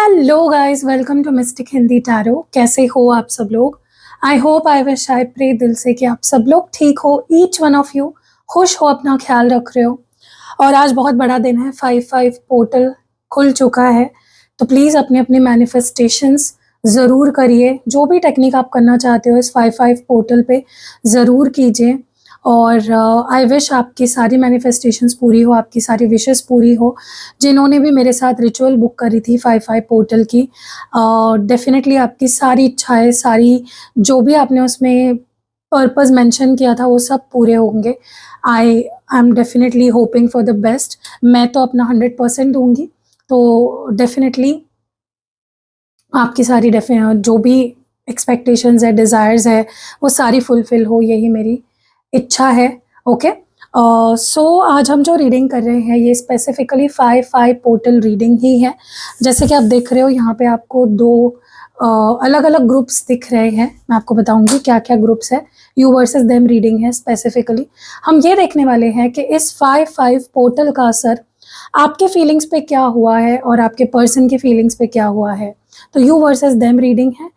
Hello guys, welcome to mystic Hindi tarot. कैसे हो आप सब लोग? I hope, I wish, I pray दिल से कि आप सब लोग ठीक हो, ईच वन ऑफ यू खुश हो, अपना ख्याल रख रहे हो। और आज बहुत बड़ा दिन है, 5/5 पोर्टल खुल चुका है। तो प्लीज़ अपने अपने मैनिफेस्टेशंस ज़रूर करिए। जो भी टेक्निक आप करना चाहते हो इस 5/5 पोर्टल पे ज़रूर कीजिए। और आई विश आपकी सारी मैनिफेस्टेशंस पूरी हो, आपकी सारी विशेस पूरी हो। जिन्होंने भी मेरे साथ रिचुअल बुक करी थी 5/5 पोर्टल की, डेफिनेटली आपकी सारी इच्छाएं, सारी जो भी आपने उसमें पर्पस मेंशन किया था वो सब पूरे होंगे। I am definitely hoping for the best. मैं तो अपना 100% दूंगी, तो डेफिनेटली आपकी सारी जो भी एक्सपेक्टेशंस है, डिज़ायर्स है, वो सारी फुलफिल हो, यही मेरी इच्छा है। ओके, सो आज हम जो रीडिंग कर रहे हैं ये स्पेसिफिकली 5/5 पोर्टल रीडिंग ही है। जैसे कि आप देख रहे हो यहाँ पे आपको दो अलग अलग ग्रुप्स दिख रहे हैं। मैं आपको बताऊंगी क्या क्या ग्रुप्स है। यू वर्सेस देम रीडिंग है। स्पेसिफिकली हम ये देखने वाले हैं कि इस 5/5 पोर्टल का असर आपके फीलिंग्स पे क्या हुआ है और आपके पर्सन की फीलिंग्स पे क्या हुआ है। तो यू वर्सेस देम रीडिंग है,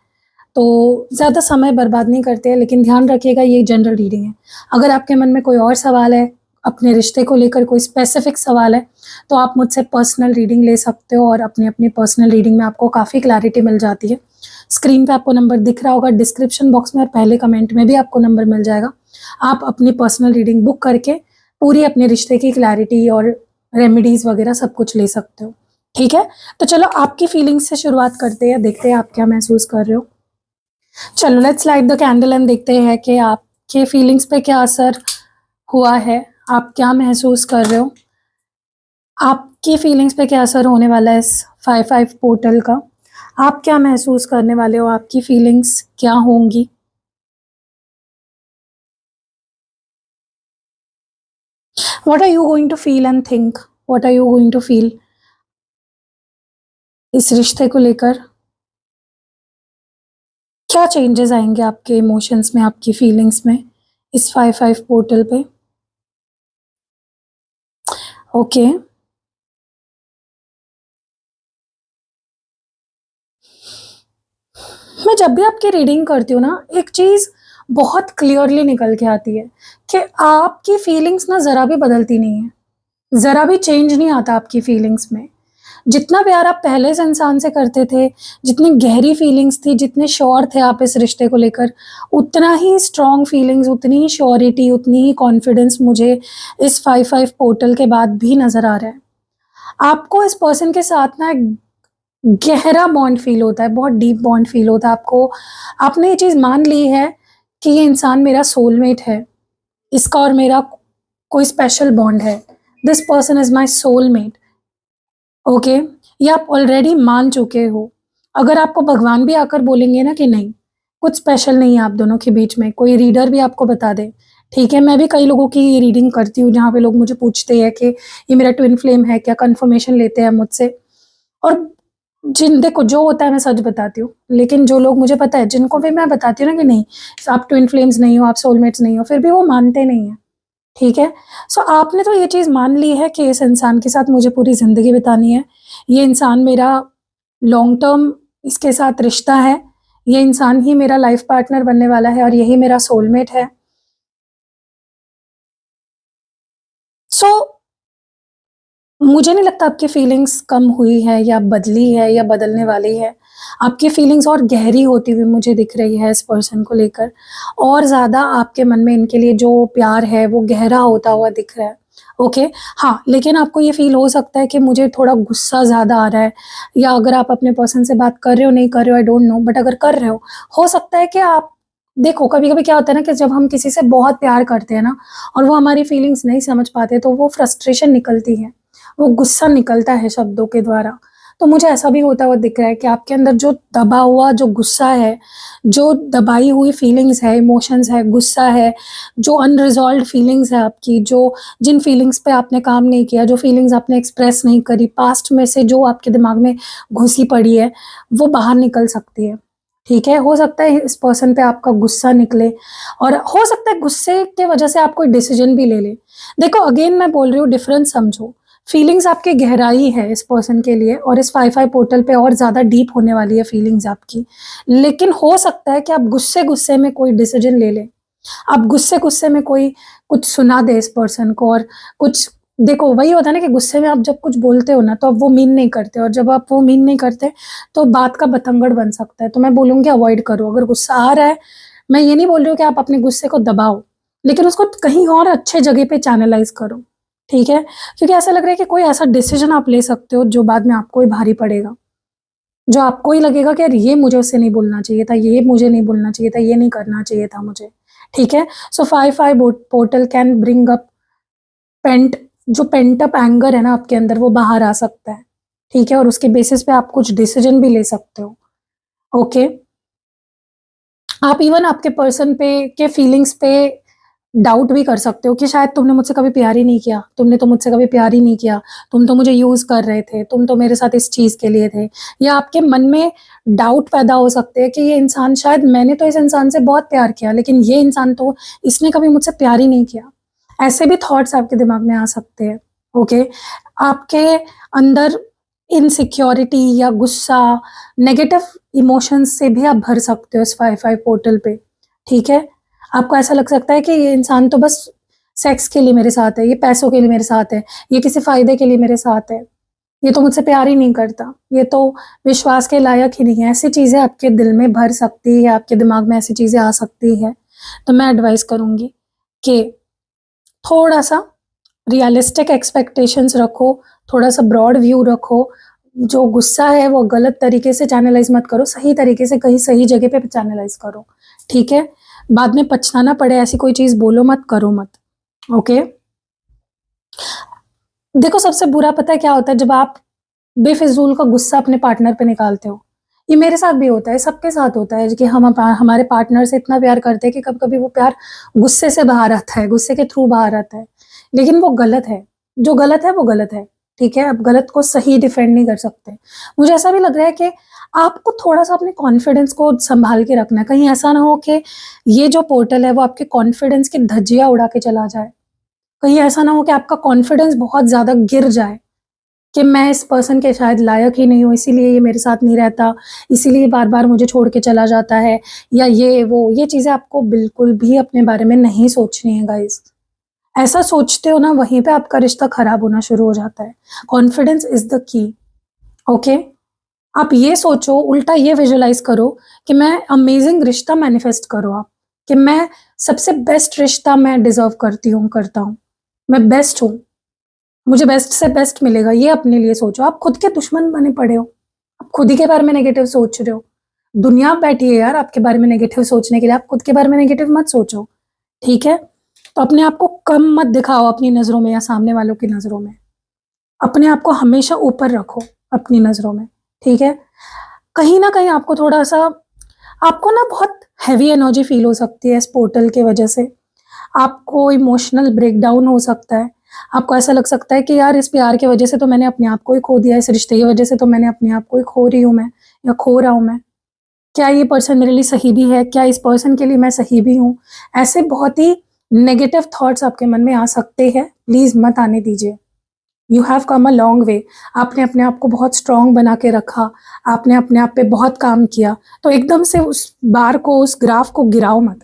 तो ज़्यादा समय बर्बाद नहीं करते हैं, लेकिन ध्यान रखिएगा ये जनरल रीडिंग है। अगर आपके मन में कोई और सवाल है, अपने रिश्ते को लेकर कोई स्पेसिफिक सवाल है, तो आप मुझसे पर्सनल रीडिंग ले सकते हो और अपनी अपनी पर्सनल रीडिंग में आपको काफ़ी क्लैरिटी मिल जाती है। स्क्रीन पे आपको नंबर दिख रहा होगा, डिस्क्रिप्शन बॉक्स में और पहले कमेंट में भी आपको नंबर मिल जाएगा। आप अपनी पर्सनल रीडिंग बुक करके पूरी अपने रिश्ते की क्लैरिटी और रेमेडीज़ वगैरह सब कुछ ले सकते हो। ठीक है, तो चलो आपकी फीलिंग्स से शुरुआत करते हैं, देखते हैं आप क्या महसूस कर रहे हो। चलो let's light the candle and देखते हैं कि आपके फीलिंग्स पे क्या असर हुआ है, आप क्या महसूस कर रहे हो, आपकी फीलिंग्स पे क्या असर होने वाला है इस 5/5 पोर्टल का। आप क्या महसूस करने वाले हो, आपकी फीलिंग्स क्या होंगी। What are you going to feel and think, what are you going to feel इस रिश्ते को लेकर। क्या चेंजेस आएंगे आपके इमोशंस में, आपकी फीलिंग्स में इस 5/5 पोर्टल पे। ओके, मैं जब भी आपकी रीडिंग करती हूँ ना, एक चीज़ बहुत क्लियरली निकल के आती है कि आपकी फीलिंग्स ना ज़रा भी बदलती नहीं है, ज़रा भी चेंज नहीं आता आपकी फीलिंग्स में। जितना प्यार आप पहले इस इंसान से करते थे, जितनी गहरी फीलिंग्स थी, जितने श्योर थे आप इस रिश्ते को लेकर, उतना ही स्ट्रॉन्ग फीलिंग्स, उतनी ही श्योरिटी, उतनी ही कॉन्फिडेंस मुझे इस 5/5 पोर्टल के बाद भी नज़र आ रहा है। आपको इस पर्सन के साथ ना एक गहरा बॉन्ड फील होता है, बहुत डीप बॉन्ड फील होता है आपको। आपने ये चीज़ मान ली है कि ये इंसान मेरा सोलमेट है, इसका और मेरा कोई स्पेशल बॉन्ड है। This person is my soulmate. Okay, ये आप ऑलरेडी मान चुके हो। अगर आपको भगवान भी आकर बोलेंगे ना कि नहीं, कुछ स्पेशल नहीं है आप दोनों के बीच में, कोई रीडर भी आपको बता दे, ठीक है। मैं भी कई लोगों की रीडिंग करती हूँ जहाँ पे लोग मुझे पूछते हैं कि ये मेरा ट्विन फ्लेम है क्या, कंफर्मेशन लेते हैं मुझसे। और जिन देखो जो होता है मैं सच बताती हूँ, लेकिन जो लोग मुझे पता है, जिनको भी मैं बताती हूँ ना कि नहीं आप ट्विन फ्लेम्स नहीं हो, आप सोलमेट्स नहीं हो, फिर भी वो मानते नहीं है। ठीक है, सो आपने तो ये चीज़ मान ली है कि इस इंसान के साथ मुझे पूरी ज़िंदगी बितानी है, ये इंसान मेरा लॉन्ग टर्म इसके साथ रिश्ता है, ये इंसान ही मेरा लाइफ पार्टनर बनने वाला है और यही मेरा सोलमेट है। सो मुझे नहीं लगता आपकी फीलिंग्स कम हुई है या बदली है या बदलने वाली है। आपकी फीलिंग्स और गहरी होती हुई मुझे दिख रही है इस पर्सन को लेकर, और ज़्यादा आपके मन में इनके लिए जो प्यार है वो गहरा होता हुआ दिख रहा है। ओके, हाँ, लेकिन आपको ये फ़ील हो सकता है कि मुझे थोड़ा गुस्सा ज़्यादा आ रहा है, या अगर आप अपने पर्सन से बात कर रहे हो, नहीं कर रहे हो, आई डोंट नो, बट अगर कर रहे हो सकता है कि आप देखो कभी-कभी क्या होता है ना कि जब हम किसी से बहुत प्यार करते हैं ना और वो हमारी फीलिंग्स नहीं समझ पाते, तो वो फ्रस्ट्रेशन निकलती है, वो गुस्सा निकलता है शब्दों के द्वारा। तो मुझे ऐसा भी होता हुआ दिख रहा है कि आपके अंदर जो दबा हुआ जो गुस्सा है, जो दबाई हुई फीलिंग्स है, इमोशंस है, गुस्सा है, जो अनरिज़ॉल्व्ड फीलिंग्स है आपकी, जो जिन फीलिंग्स पे आपने काम नहीं किया, जो फीलिंग्स आपने एक्सप्रेस नहीं करी, पास्ट में से जो आपके दिमाग में घुसी पड़ी है, वो बाहर निकल सकती है। ठीक है, हो सकता है इस पर्सन पे आपका गुस्सा निकले, और हो सकता है गुस्से के वजह से आप कोई डिसीजन भी ले लें। देखो अगेन मैं बोल रही हूँ, डिफरेंस समझो। फीलिंग्स आपकी गहराई है इस पर्सन के लिए, और इस 5-5 पोर्टल पे और ज़्यादा डीप होने वाली है फीलिंग्स आपकी। लेकिन हो सकता है कि आप गुस्से-गुस्से में कोई डिसीजन ले लें। आप गुस्से-गुस्से में कोई कुछ सुना दे इस पर्सन को, और कुछ देखो वही होता है ना कि गुस्से में आप जब कुछ बोलते हो ना तो आप वो मीन नहीं करते, और जब आप वो मीन नहीं करते तो बात का बतंगड़ बन सकता है। तो मैं बोलूँगी अवॉइड करो। अगर गुस्सा आ रहा है, मैं ये नहीं बोल रही हूँ कि आप अपने गुस्से को दबाओ, लेकिन उसको कहीं और अच्छे जगह पे चैनलाइज़ करो, ठीक है? क्योंकि ऐसा लग रहा है कि कोई ऐसा डिसीजन आप ले सकते हो जो बाद में आपको ही भारी पड़ेगा। जो आपको ही लगेगा कि यार ये मुझे उससे नहीं बोलना चाहिए था, ये मुझे नहीं बोलना चाहिए था, ये नहीं करना चाहिए था मुझे, ठीक है? So 5-5 portal can bring up pent जो पेंट अप एंगर है ना आपके अंदर, वो बाहर आ सकता है, ठीक है? और उसके बेसिस पे आप कुछ डिसीजन भी ले सकते हो, ओके? आप इवन आपके पर्सन पे के फीलिंग्स पे डाउट भी कर सकते हो कि शायद तुमने मुझसे कभी प्यार ही नहीं किया, तुमने तो मुझसे कभी प्यार ही नहीं किया, तुम तो मुझे यूज़ कर रहे थे, तुम तो मेरे साथ इस चीज़ के लिए थे। या आपके मन में डाउट पैदा हो सकते हैं कि ये इंसान, शायद मैंने तो इस इंसान से बहुत प्यार किया, लेकिन ये इंसान तो, इसने कभी मुझसे प्यार ही नहीं किया। ऐसे भी थॉट्स आपके दिमाग में आ सकते हैं, ओके? आपके अंदर इनसिक्योरिटी या गुस्सा, नेगेटिव इमोशंस से भी आप भर सकते हो इस 5-5 पोर्टल पे, ठीक है? आपको ऐसा लग सकता है कि ये इंसान तो बस सेक्स के लिए मेरे साथ है, ये पैसों के लिए मेरे साथ है, ये किसी फ़ायदे के लिए मेरे साथ है, ये तो मुझसे प्यार ही नहीं करता, ये तो विश्वास के लायक ही नहीं है। ऐसी चीज़ें आपके दिल में भर सकती है, आपके दिमाग में ऐसी चीज़ें आ सकती है। तो मैं एडवाइस करूँगी कि थोड़ा-सा रियलिस्टिक एक्सपेक्टेशंस रखो, थोड़ा-सा ब्रॉड व्यू रखो। जो गुस्सा है वो गलत तरीके से चैनलाइज़ मत करो, सही तरीके से कहीं सही जगह पे चैनलाइज़ करो, ठीक है? बाद में पछताना पड़े ऐसी कोई चीज़ बोलो मत, करो मत, ओके? देखो सबसे बुरा पता है क्या होता है, जब आप बेफिज़ूल का गुस्सा अपने पार्टनर पे निकालते हो। ये मेरे साथ भी होता है, सबके साथ होता है कि हम हमारे पार्टनर से इतना प्यार करते हैं कि कभी-कभी वो प्यार गुस्से से बाहर आता है, गुस्से के थ्रू बाहर आता है। लेकिन वो गलत है, जो गलत है वो गलत है, ठीक है? आप गलत को सही डिफेंड नहीं कर सकते। मुझे ऐसा भी लग रहा है कि आपको थोड़ा-सा अपने कॉन्फिडेंस को सँभाल के रखना है, कहीं ऐसा ना हो कि ये जो पोर्टल है वो आपके कॉन्फिडेंस की धज्जियाँ उड़ा के चला जाए। कहीं ऐसा ना हो कि आपका कॉन्फिडेंस बहुत ज़्यादा गिर जाए कि मैं इस पर्सन के शायद लायक ही नहीं हूँ, इसीलिए ये मेरे साथ नहीं रहता, इसीलिए बार-बार मुझे छोड़ के चला जाता है, या ये वो, ये चीज़ें आपको बिल्कुल भी अपने बारे में नहीं सोचनी है गाइज़। ऐसा सोचते हो ना, वहीं पे आपका रिश्ता खराब होना शुरू हो जाता है। Confidence is the key, okay? आप ये सोचो, उल्टा ये विजुअलाइज़ करो कि मैं अमेज़िंग रिश्ता मैनिफेस्ट करो आप, कि मैं सबसे बेस्ट रिश्ता मैं डिज़र्व करती हूँ, करता हूँ। मैं बेस्ट हूँ, मुझे बेस्ट से बेस्ट मिलेगा, ये अपने लिए सोचो। आप खुद के दुश्मन बने पड़े हो, आप खुद ही के बारे में नेगेटिव सोच रहे हो। दुनिया बैठी है यार आपके बारे में नेगेटिव सोचने के लिए, आप खुद के बारे में नेगेटिव मत सोचो, ठीक है? तो अपने आप को कम मत दिखाओ अपनी नज़रों में या सामने वालों की नज़रों में। अपने आप को हमेशा ऊपर रखो अपनी नज़रों में, ठीक है? कहीं न कहीं आपको थोड़ा-सा, आपको ना बहुत हेवी एनर्जी फ़ील हो सकती है इस पोर्टल की वजह से। आपको इमोशनल ब्रेकडाउन हो सकता है। आपको ऐसा लग सकता है कि यार इस प्यार की वजह से तो मैंने अपने आप को ही खो दिया, इस रिश्ते की वजह से तो मैंने अपने आप को ही खो रही हूँ मैं, या खो रहा हूँ मैं। क्या ये पर्सन मेरे लिए सही भी है? क्या इस पर्सन के लिए मैं सही भी हूँ? ऐसे बहुत ही नेगेटिव थॉट्स आपके मन में आ सकते हैं, प्लीज़ मत आने दीजिए। You have come a long way. आपने अपने आप को बहुत स्ट्रॉन्ग बना के रखा, आपने अपने आप पे बहुत काम किया, तो एकदम से उस बार को, उस ग्राफ को गिराओ मत,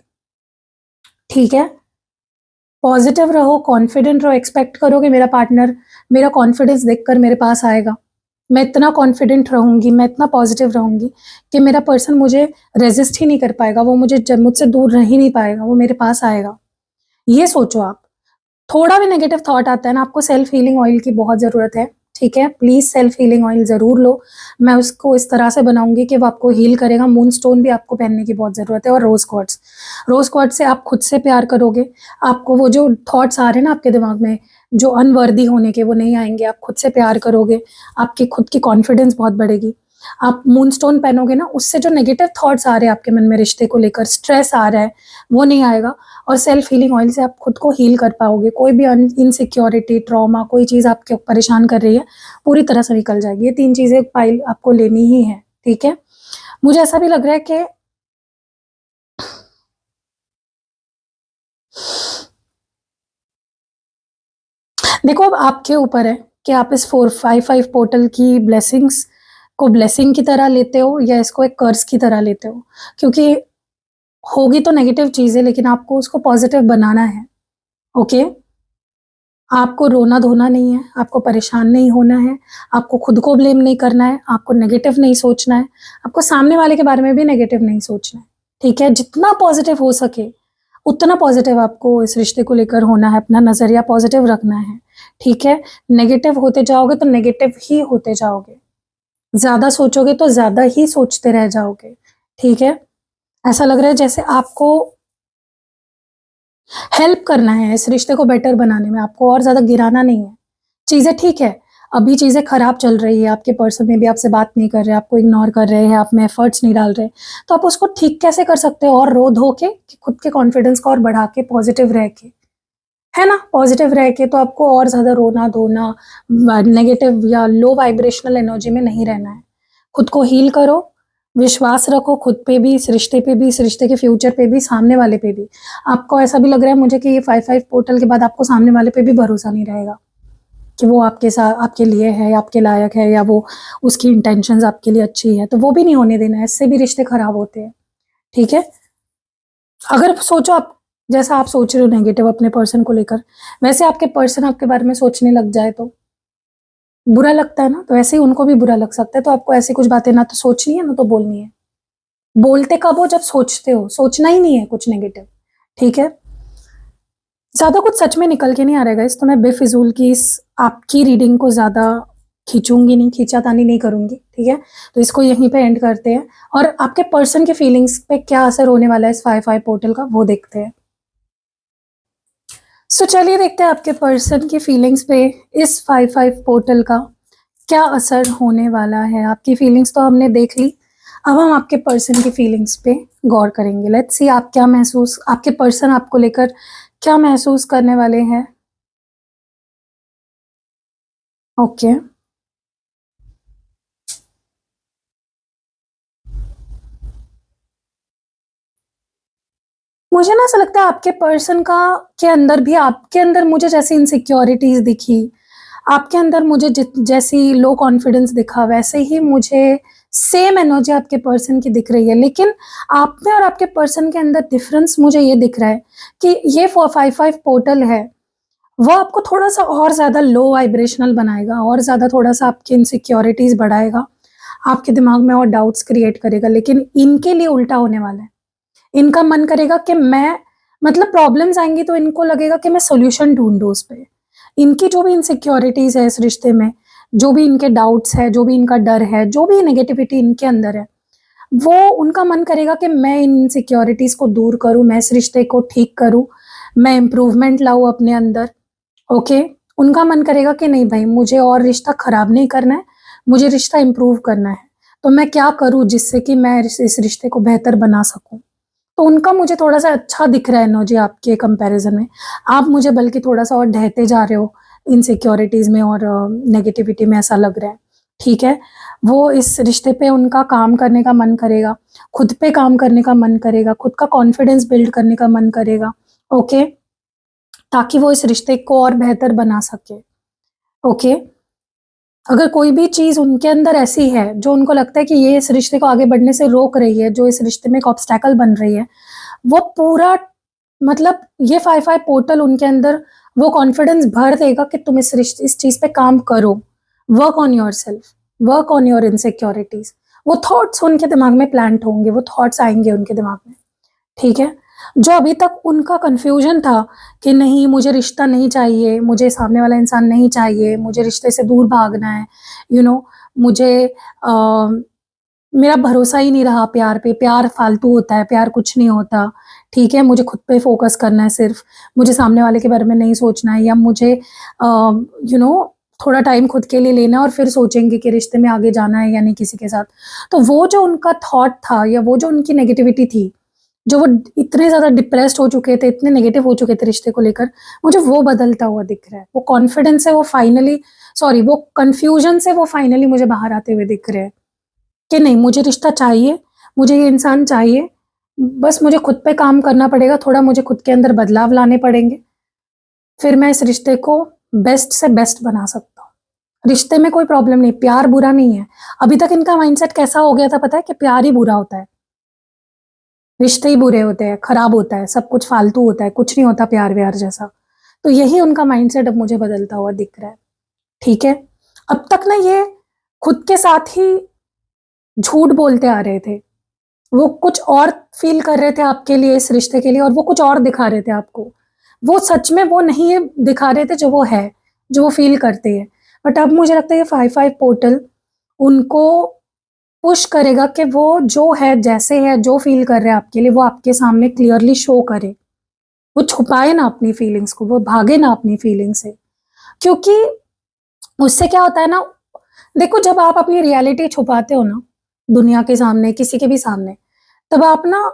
ठीक है? पॉज़िटिव रहो, कॉन्फिडेंट रहो, एक्सपेक्ट करो कि मेरा पार्टनर मेरा कॉन्फिडेंस देखकर मेरे पास आएगा। मैं इतना कॉन्फिडेंट रहूँगी, मैं इतना पॉज़िटिव रहूँगी कि मेरा पर्सन मुझे रेज़िस्ट ही नहीं कर पाएगा, वो मुझे जब मुझसे दूर रह ही नहीं पाएगा, वो मेरे पास आएगा। ये सोचो आप। थोड़ा भी नेगेटिव थॉट आता है ना, आपको सेल्फ हीलिंग ऑयल की बहुत ज़रूरत है, ठीक है? प्लीज़ सेल्फ हीलिंग ऑयल ज़रूर लो। मैं उसको इस तरह से बनाऊँगी कि वो आपको हील करेगा। मूनस्टोन भी आपको पहनने की बहुत ज़रूरत है, और रोज़ क्वार्ट्ज़। रोज़ क्वार्ट्ज़ से आप खुद से प्यार करोगे, आपको वो जो थॉट्स आ रहे हैं ना आपके दिमाग में, जो अनवर्दी होने के, वो नहीं आएँगे। आप खुद से प्यार करोगे, आपकी खुद की कॉन्फिडेंस बहुत बढ़ेगी। आप मूनस्टोन पहनोगे ना, उससे जो नेगेटिव थॉट्स आ रहे हैं आपके मन में रिश्ते को लेकर, स्ट्रेस आ रहा है, वो नहीं आएगा। और सेल्फ हीलिंग ऑयल से आप खुद को हील कर पाओगे। कोई भी इनसिक्योरिटी, ट्रॉमा, कोई चीज़ आपको परेशान कर रही है, पूरी तरह से निकल जाएगी। ये 3 चीज़ें पाइल आपको लेनी ही है, ठीक है? मुझे ऐसा भी लग रहा है कि देखो अब आपके ऊपर है कि आप इस 4-5-5 पोर्टल की ब्लेसिंग्स को ब्लेसिंग की तरह लेते हो या इसको एक कर्स की तरह लेते हो, क्योंकि होगी तो नेगेटिव चीज़ें, लेकिन आपको उसको पॉजिटिव बनाना है। ओके? आपको रोना-धोना नहीं है, आपको परेशान नहीं होना है, आपको खुद को ब्लेम नहीं करना है, आपको नेगेटिव नहीं सोचना है, आपको सामने वाले के बारे में भी नेगेटिव नहीं सोचना है, ठीक है? जितना पॉजिटिव हो सके, उतना पॉजिटिव आपको इस रिश्ते को लेकर होना है, अपना नज़रिया पॉजिटिव रखना है, ठीक है? नेगेटिव होते जाओगे तो नेगेटिव ही होते जाओगे। ज़्यादा सोचोगे तो ज़्यादा ही सोचते रह जाओगे, ठीक है? ऐसा लग रहा है जैसे आपको हेल्प करना है इस रिश्ते को बेटर बनाने में, आपको और ज़्यादा गिराना नहीं है। चीज़ें ठीक है, अभी चीज़ें खराब चल रही है, आपके पर्सन में भी आपसे बात नहीं कर रहे, आपको इग्नोर कर रहे हैं, आप में एफर्ट्स नहीं डाल रहे, तो आप उसको ठीक कैसे कर सकते हो और रो-धो के कि खुद के कॉन्फिडेंस को और बढ़ा के पॉजिटिव रह के, है ना? पॉजिटिव रह के तो आपको और ज़्यादा रोना-धोना, नेगेटिव या लो वाइब्रेशनल एनर्जी में नहीं रहना है। खुद को हील करो, विश्वास रखो खुद पे भी, इस रिश्ते पे भी, इस रिश्ते के फ्यूचर पे भी, सामने वाले पे भी। आपको ऐसा भी लग रहा है मुझे कि ये 5-5 पोर्टल के बाद आपको सामने वाले पे भी भरोसा नहीं रहेगा, कि वो आपके साथ आपके लिए है, आपके लायक है, या वो उसकी इंटेंशंस आपके लिए अच्छी है, तो वो भी नहीं होने देना है, इससे भी रिश्ते खराब होते हैं, ठीक है? अगर सोचो आप जैसा आप सोच रहे हो नेगेटिव अपने पर्सन को लेकर, वैसे आपके पर्सन आपके बारे में सोचने लग जाए तो बुरा लगता है ना, तो ऐसे ही उनको भी बुरा लग सकता है, तो आपको ऐसी कुछ बातें ना तो सोचनी है, ना तो बोलनी है। बोलते कब हो? जब सोचते हो, सोचना ही नहीं है कुछ नेगेटिव, ठीक है? ज़्यादा कुछ सच में निकल के नहीं आ रहा है गाइस, तो मैं बेफिज़ूल की इस आपकी रीडिंग को ज़्यादा खींचूँगी नहीं, खींचातानी नहीं करूँगी, ठीक है? तो इसको यहीं पे एंड करते हैं और आपके पर्सन के फीलिंग्स पे क्या असर होने वाला है इस 5-5 पोर्टल का, वो देखते हैं। सो चलिए देखते हैं आपके पर्सन की फीलिंग्स पे इस 5-5 पोर्टल का क्या असर होने वाला है। आपकी फीलिंग्स तो हमने देख ली, अब हम आपके पर्सन की फीलिंग्स पे गौर करेंगे। लेट्स सी आप क्या महसूस आपके पर्सन आपको लेकर क्या महसूस करने वाले हैं। ओके, मुझे ना ऐसा लगता है आपके पर्सन का के अंदर भी आपके अंदर मुझे जैसी इनसिक्योरिटीज़ दिखी, आपके अंदर मुझे जैसी लो कॉन्फिडेंस दिखा, वैसे ही मुझे सेम एनर्जी आपके पर्सन की दिख रही है। लेकिन आप में और आपके पर्सन के अंदर डिफरेंस मुझे ये दिख रहा है कि ये 4-5-5 पोर्टल है, वो आपको थोड़ा-सा और ज़्यादा लो वाइब्रेशनल बनाएगा और ज़्यादा थोड़ा-सा आपकी इनसिक्योरिटीज़ बढ़ाएगा, आपके दिमाग में और डाउट्स क्रिएट करेगा। लेकिन इनके लिए उल्टा होने वाला है। इनका मन करेगा कि मैं मतलब प्रॉब्लम्स आएँगी तो इनको लगेगा कि मैं सॉल्यूशन ढूँढूँ उस पे। इनकी जो भी इनसिक्योरिटीज़ है इस रिश्ते में, जो भी इनके डाउट्स है, जो भी इनका डर है, जो भी नेगेटिविटी इनके अंदर है, वो उनका मन करेगा कि मैं इन इनसिक्योरिटीज़ को दूर करूँ, मैं इस रिश्ते को ठीक करूँ, मैं इम्प्रूवमेंट लाऊँ अपने अंदर, ओके? उनका मन करेगा कि नहीं भाई मुझे और रिश्ता खराब नहीं करना है, मुझे रिश्ता इम्प्रूव करना है। तो मैं क्या करूँ जिससे कि मैं इस रिश्ते को बेहतर बना सकूँ? तो उनका मुझे थोड़ा-सा अच्छा दिख रहा है एनर्जी आपके कंपैरिज़न में। आप मुझे बल्कि थोड़ा-सा और ढहते जा रहे हो इनसिक्योरिटीज़ में और नेगेटिविटी में ऐसा लग रहा है, ठीक है? वो इस रिश्ते पे उनका काम करने का मन करेगा, खुद पे काम करने का मन करेगा, खुद का कॉन्फिडेंस बिल्ड करने का मन करेगा, ओके? ताकि वो इस रिश्ते को और बेहतर बना सके, ओके? अगर कोई भी चीज़ उनके अंदर ऐसी है, जो उनको लगता है कि ये इस रिश्ते को आगे बढ़ने से रोक रही है, जो इस रिश्ते में एक ऑब्स्टैकल बन रही है, वो पूरा मतलब ये 5-5 पोर्टल उनके अंदर वो कॉन्फिडेंस भर देगा कि तुम इस चीज़ पे काम करो। Work on yourself, work on your insecurities. वो थॉट्स उनके दिमाग में प्लांट होंगे, वो थॉट्स आएँगे उनके दिमाग में, ठीक है? जो अभी तक उनका कन्फ्यूज़न था कि नहीं मुझे रिश्ता नहीं चाहिए, मुझे सामने वाला इंसान नहीं चाहिए, मुझे रिश्ते से दूर भागना है, यू you नो know, मुझे मेरा भरोसा ही नहीं रहा प्यार पे, प्यार फालतू होता है, प्यार कुछ नहीं होता, ठीक है? मुझे खुद पे फ़ोकस करना है सिर्फ़, मुझे सामने वाले के बारे में नहीं सोचना है या मुझे यू नो थोड़ा टाइम खुद के लिए लेना है और फिर सोचेंगे कि रिश्ते में आगे जाना है या नहीं किसी के साथ। तो वो जो उनका थॉट था या वो जो उनकी नेगेटिविटी थी, जो वो इतने ज़्यादा डिप्रेस्ड हो चुके थे, इतने नेगेटिव हो चुके थे रिश्ते को लेकर, मुझे वो बदलता हुआ दिख रहा है। वो कॉन्फिडेंस से वो फाइनली वो कन्फ्यूज़न से वो फाइनली मुझे बाहर आते हुए दिख रहे हैं। कि नहीं मुझे रिश्ता चाहिए, मुझे ये इंसान चाहिए, बस मुझे खुद पे काम करना पड़ेगा, थोड़ा मुझे खुद के अंदर बदलाव लाने पड़ेंगे, फिर मैं इस रिश्ते को बेस्ट से बेस्ट बना सकता हूँ। रिश्ते में कोई प्रॉब्लम नहीं, प्यार बुरा नहीं है। अभी तक इनका माइंडसेट कैसा हो गया था पता है, कि प्यार ही बुरा होता है, रिश्ते ही बुरे होते हैं, खराब होता है, सब कुछ फालतू होता है, कुछ नहीं होता प्यार व्यार जैसा। तो यही उनका माइंडसेट अब मुझे बदलता हुआ दिख रहा है। ठीक है, अब तक ना ये खुद के साथ ही झूठ बोलते आ रहे थे, वो कुछ और फील कर रहे थे आपके लिए, इस रिश्ते के लिए, और वो कुछ और दिखा रहे थे आपको। वो सच में वो नहीं है दिखा रहे थे जो वो है, जो वो फील करते हैं। बट अब मुझे लगता है ये 5-5 पोर्टल उनको पुश करेगा कि वो जो है, जैसे है, जो फील कर रहे हैं आपके लिए, वो आपके सामने क्लियरली शो करे। वो छुपाए ना अपनी फीलिंग्स को, वो भागे ना अपनी फीलिंग से। क्योंकि उससे क्या होता है ना, देखो जब आप अपनी रियलिटी छुपाते हो ना दुनिया के सामने, किसी के भी सामने, तब आप ना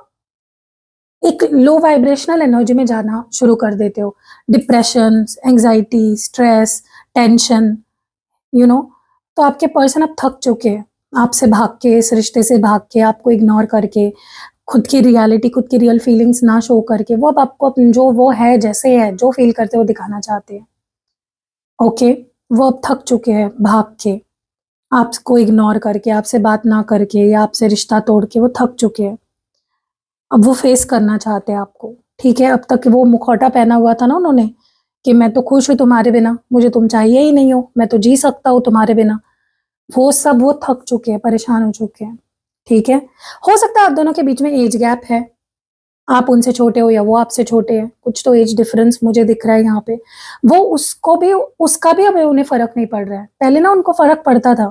एक लो वाइब्रेशनल एनर्जी में जाना शुरू कर देते हो। Depression, anxiety, stress, tension, you know. तो आपके पर्सन अब थक चुके हैं आपसे भाग के, इस रिश्ते से भाग के, आपको इग्नोर करके, खुद की रियलिटी, खुद की रियल फीलिंग्स ना शो करके, वो अब आपको जो वो है, जैसे है, जो फील करते हो दिखाना चाहते हैं। ओके, वो अब थक चुके हैं भाग के, आपको इग्नोर करके, आपसे बात ना करके, या आपसे रिश्ता तोड़ के, वो थक चुके हैं। अब वो फेस करना चाहते हैं आपको। ठीक है, अब तक वो मुखौटा पहना हुआ था ना उन्होंने, कि मैं तो खुश हूँ तुम्हारे बिना, मुझे तुम चाहिए ही नहीं हो, मैं तो जी सकता हूँ तुम्हारे बिना। वो सब वो थक चुके हैं, परेशान हो चुके हैं। ठीक है, हो सकता है आप दोनों के बीच में एज गैप है, आप उनसे छोटे हो या वो आपसे छोटे हैं, कुछ तो एज डिफरेंस मुझे दिख रहा है यहाँ पे। वो उसको भी, उसका भी अब उन्हें फर्क नहीं पड़ रहा है। पहले ना उनको फर्क पड़ता था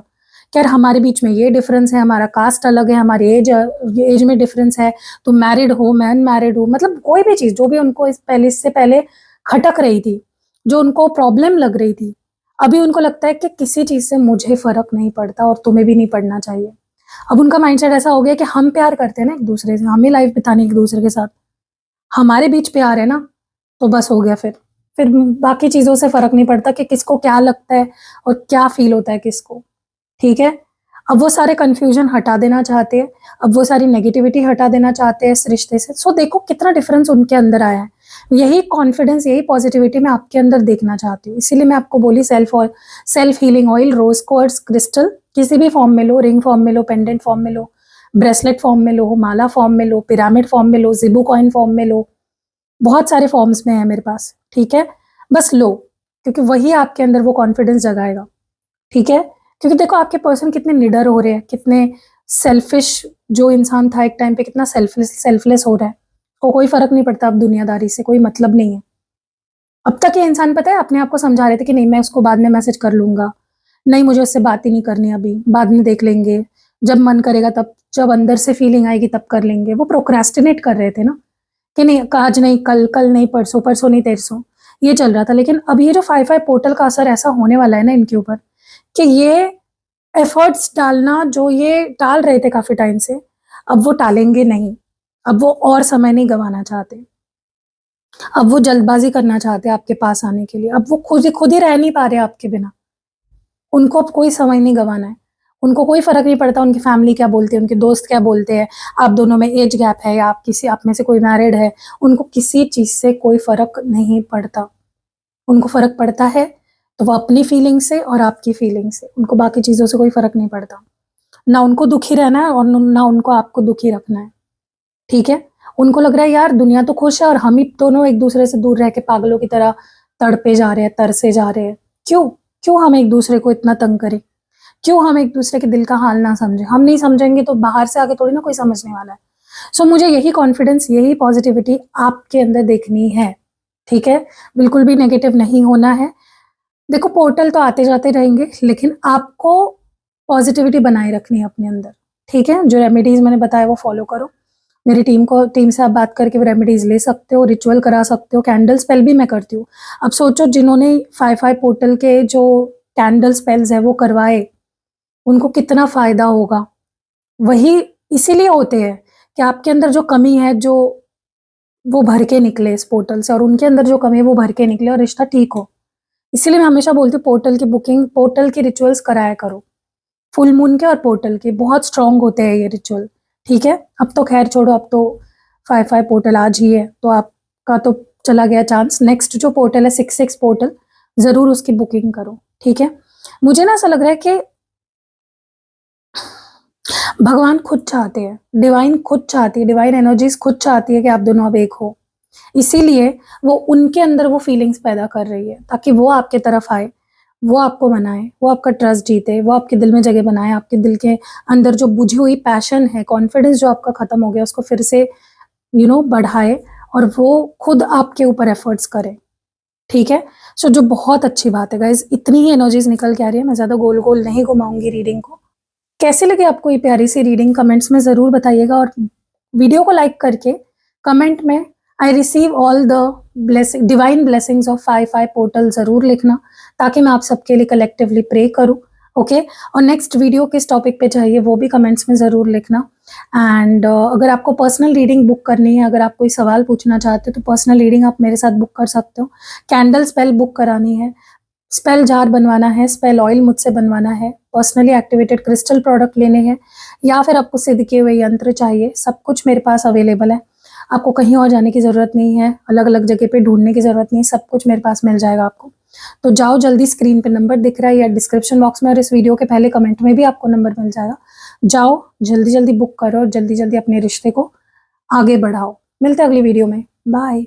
कि यार हमारे बीच में ये डिफरेंस है, हमारा कास्ट अलग है, हमारी एज में डिफरेंस है, तुम मैरिड हो, मैं अनमैरिड हूँ, मतलब कोई भी चीज जो भी उनको इससे पहले खटक रही थी, जो उनको प्रॉब्लम लग रही थी, अभी उनको लगता है कि किसी चीज से मुझे फर्क नहीं पड़ता और तुम्हें भी नहीं पड़ना चाहिए। अब उनका माइंडसेट ऐसा हो गया कि हम प्यार करते हैं ना एक दूसरे से, हमें लाइफ बितानी एक दूसरे के साथ, हमारे बीच प्यार है ना, तो बस हो गया। फिर बाकी चीजों से फर्क नहीं पड़ता कि किसको क्या लगता है और क्या फील होता है किसको। ठीक है, अब वो सारे कंफ्यूजन हटा देना चाहते हैं, अब वो सारी नेगेटिविटी हटा देना चाहते हैं इस रिश्ते से। सो देखो कितना डिफरेंस उनके अंदर आया है। यही कॉन्फिडेंस, यही पॉजिटिविटी मैं आपके अंदर देखना चाहती हूँ। इसीलिए मैं आपको बोली सेल्फ हीलिंग ऑयल, रोज क्वार्ट्ज क्रिस्टल, किसी भी फॉर्म में लो, रिंग फॉर्म में लो, पेंडेंट फॉर्म में लो, ब्रेसलेट फॉर्म में लो, माला फॉर्म में लो, पिरामिड फॉर्म में लो, जिबू कॉइन फॉर्म में लो, बहुत सारे फॉर्म्स में है मेरे पास। ठीक है, बस लो, क्योंकि वही आपके अंदर वो कॉन्फिडेंस जगाएगा। ठीक है, क्योंकि देखो आपके पर्सन कितने निडर हो रहे हैं, कितने सेल्फिश, जो इंसान था एक टाइम पे कितना सेल्फलेस हो रहा है, को कोई फर्क नहीं पड़ता, अब दुनियादारी से कोई मतलब नहीं है। अब तक ये इंसान पता है अपने आप को समझा रहे थे कि नहीं मैं उसको बाद में मैसेज कर लूंगा, नहीं मुझे उससे बात ही नहीं करनी अभी, बाद में देख लेंगे, जब मन करेगा तब, जब अंदर से फीलिंग आएगी तब कर लेंगे। वो प्रोक्रेस्टिनेट कर रहे थे ना, कि नहीं आज नहीं, कल, कल नहीं परसों, परसों नहीं तेरसों, ये चल रहा था। लेकिन अब ये जो 5-5 पोर्टल का असर ऐसा होने वाला है ना इनके ऊपर, कि ये एफर्ट्स डालना जो ये टाल रहे थे काफी टाइम से, अब वो टालेंगे नहीं। अब वो और समय नहीं गंवाना चाहते, अब वो जल्दबाजी करना चाहते हैं आपके पास आने के लिए। अब वो खुद ही रह नहीं पा रहे आपके बिना, उनको अब कोई समय नहीं गंवाना है। उनको कोई फर्क नहीं पड़ता उनकी फैमिली क्या बोलते हैं, उनके दोस्त क्या बोलते हैं, आप दोनों में एज गैप है या आप में से कोई मैरिड है, उनको किसी चीज से कोई फर्क नहीं पड़ता। उनको फर्क पड़ता है तो वो अपनी फीलिंग से और आपकी फीलिंग से, उनको बाकी चीजों से कोई फर्क नहीं पड़ता। ना उनको दुखी रहना है और ना उनको आपको दुखी रखना है। ठीक है, उनको लग रहा है यार दुनिया तो खुश है और हम ही दोनों एक दूसरे से दूर रह के पागलों की तरह तड़पे जा रहे हैं, तरसे जा रहे हैं। क्यों? क्यों हम एक दूसरे को इतना तंग करें? क्यों हम एक दूसरे के दिल का हाल ना समझे? हम नहीं समझेंगे तो बाहर से आके थोड़ी ना कोई समझने वाला है। सो मुझे यही कॉन्फिडेंस, यही पॉजिटिविटी आपके अंदर देखनी है। ठीक है, बिल्कुल भी नेगेटिव नहीं होना है। देखो पोर्टल तो आते जाते रहेंगे, लेकिन आपको पॉजिटिविटी बनाए रखनी है अपने अंदर। ठीक है, जो रेमेडीज मैंने बताया वो फॉलो करो। मेरी टीम से आप बात करके वो रेमेडीज ले सकते हो, रिचुअल करा सकते हो, कैंडल स्पेल भी मैं करती हूँ। अब सोचो जिन्होंने 5-5 पोर्टल के जो कैंडल स्पेल्स है वो करवाए, उनको कितना फायदा होगा। वही इसीलिए होते हैं कि आपके अंदर जो कमी है, जो वो भर के निकले इस पोर्टल से, और उनके अंदर जो कमी है वो भर के निकले और रिश्ता ठीक हो। इसीलिए मैं हमेशा बोलती हूँ पोर्टल की बुकिंग, पोर्टल की रिचुअल्स कराया करो। फुल मून के और पोर्टल के बहुत स्ट्रांग होते हैं ये रिचुअल। ठीक है, अब तो खैर छोड़ो, अब तो 5-5 पोर्टल आज ही है तो आपका तो चला गया चांस। नेक्स्ट जो पोर्टल है 6-6 पोर्टल, जरूर उसकी बुकिंग करो। ठीक है, मुझे ना ऐसा लग रहा है कि भगवान खुद चाहते हैं, डिवाइन खुद चाहती है, डिवाइन एनर्जीज खुद चाहती है कि आप दोनों अब एक हो। इसीलिए वो उनके अंदर वो फीलिंग्स पैदा कर रही है ताकि वो आपके तरफ आए, वो आपको मनाए, वो आपका ट्रस्ट जीते, वो आपके दिल में जगह बनाए, आपके दिल के अंदर जो बुझी हुई पैशन है, कॉन्फिडेंस जो आपका खत्म हो गया उसको फिर से बढ़ाए और वो खुद आपके ऊपर एफर्ट्स करे। ठीक है, सो जो बहुत अच्छी बात है गाइज, इतनी ही एनर्जीज निकल के आ रही है, मैं ज्यादा गोल गोल नहीं घुमाऊंगी रीडिंग को। कैसे लगे आपको ये प्यारी सी रीडिंग कमेंट्स में ज़रूर बताइएगा, और वीडियो को लाइक करके कमेंट में I receive all the blessing divine blessings of 5/5 portal ज़रूर लिखना, ताकि मैं आप सबके लिए कलेक्टिवली प्रे करूं। ओके, और नेक्स्ट वीडियो किस टॉपिक पे चाहिए वो भी कमेंट्स में ज़रूर लिखना। एंड अगर आपको पर्सनल रीडिंग बुक करनी है, अगर आप कोई सवाल पूछना चाहते हो तो पर्सनल रीडिंग आप मेरे साथ बुक कर सकते हो। कैंडल स्पेल बुक करानी है, स्पेल जार बनवाना है, स्पेल ऑयल मुझसे बनवाना है, पर्सनली एक्टिवेटेड क्रिस्टल प्रोडक्ट लेने हैं, या फिर आपको सिद्ध किए हुए यंत्र चाहिए, सब कुछ मेरे पास अवेलेबल है। आपको कहीं और जाने की ज़रूरत नहीं है, अलग अलग जगह पे ढूंढने की ज़रूरत नहीं, सब कुछ मेरे पास मिल जाएगा आपको। तो जाओ जल्दी, स्क्रीन पे नंबर दिख रहा है या डिस्क्रिप्शन बॉक्स में, और इस वीडियो के पहले कमेंट में भी आपको नंबर मिल जाएगा। जाओ जल्दी जल्दी बुक करो और जल्दी जल्दी अपने रिश्ते को आगे बढ़ाओ। मिलते हैं अगली वीडियो में, बाय।